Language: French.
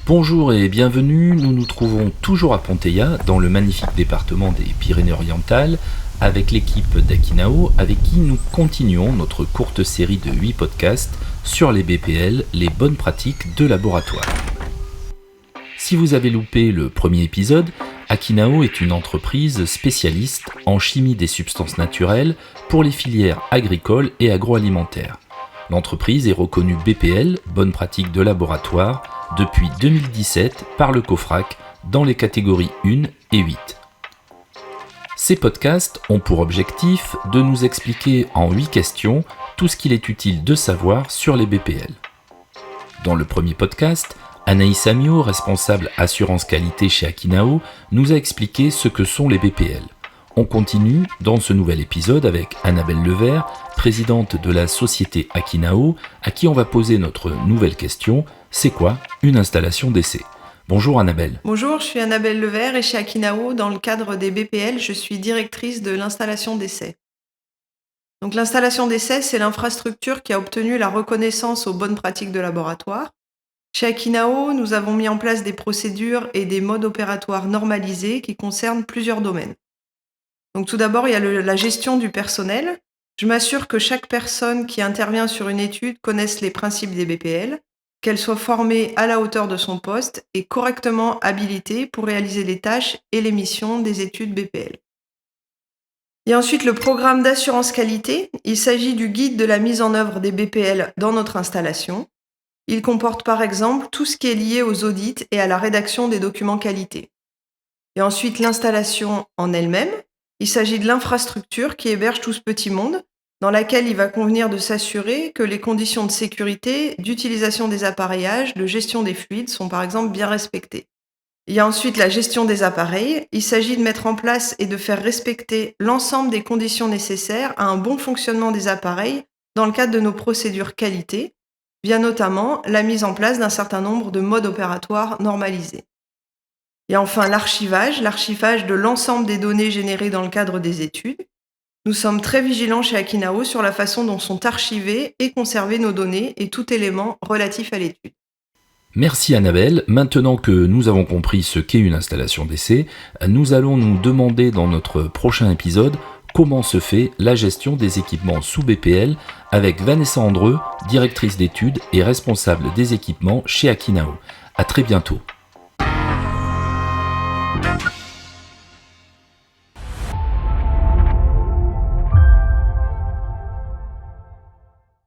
Bonjour et bienvenue, nous nous trouvons toujours à Ponteilla, dans le magnifique département des Pyrénées-Orientales, avec l'équipe d'Akinao, avec qui nous continuons notre courte série de 8 podcasts sur les BPL, les bonnes pratiques de laboratoire. Si vous avez loupé le premier épisode, Akinao est une entreprise spécialiste en chimie des substances naturelles pour les filières agricoles et agroalimentaires. L'entreprise est reconnue BPL, bonnes pratiques de laboratoire, depuis 2017 par le COFRAC dans les catégories 1 et 8. Ces podcasts ont pour objectif de nous expliquer en 8 questions tout ce qu'il est utile de savoir sur les BPL. Dans le premier podcast, Anaïs Amiot, responsable assurance qualité chez Akinao, nous a expliqué ce que sont les BPL. On continue dans ce nouvel épisode avec Annabelle Levert, présidente de la société Akinao, à qui on va poser notre nouvelle question, c'est quoi une installation d'essai ? Bonjour Annabelle. Bonjour, je suis Annabelle Levert et chez Akinao, dans le cadre des BPL, je suis directrice de l'installation d'essai. Donc l'installation d'essai, c'est l'infrastructure qui a obtenu la reconnaissance aux bonnes pratiques de laboratoire. Chez Akinao, nous avons mis en place des procédures et des modes opératoires normalisés qui concernent plusieurs domaines. Donc tout d'abord, il y a la gestion du personnel. Je m'assure que chaque personne qui intervient sur une étude connaisse les principes des BPL, qu'elle soit formée à la hauteur de son poste et correctement habilitée pour réaliser les tâches et les missions des études BPL. Il y a ensuite le programme d'assurance qualité. Il s'agit du guide de la mise en œuvre des BPL dans notre installation. Il comporte par exemple tout ce qui est lié aux audits et à la rédaction des documents qualité. Et ensuite l'installation en elle-même. Il s'agit de l'infrastructure qui héberge tout ce petit monde, dans laquelle il va convenir de s'assurer que les conditions de sécurité, d'utilisation des appareillages, de gestion des fluides sont par exemple bien respectées. Il y a ensuite la gestion des appareils. Il s'agit de mettre en place et de faire respecter l'ensemble des conditions nécessaires à un bon fonctionnement des appareils dans le cadre de nos procédures qualité, via notamment la mise en place d'un certain nombre de modes opératoires normalisés. Il y a enfin l'archivage de l'ensemble des données générées dans le cadre des études. Nous sommes très vigilants chez Akinao sur la façon dont sont archivées et conservées nos données et tout élément relatif à l'étude. Merci Annabelle. Maintenant que nous avons compris ce qu'est une installation d'essai, nous allons nous demander dans notre prochain épisode comment se fait la gestion des équipements sous BPL avec Vanessa Andreu, directrice d'études et responsable des équipements chez Akinao. À très bientôt.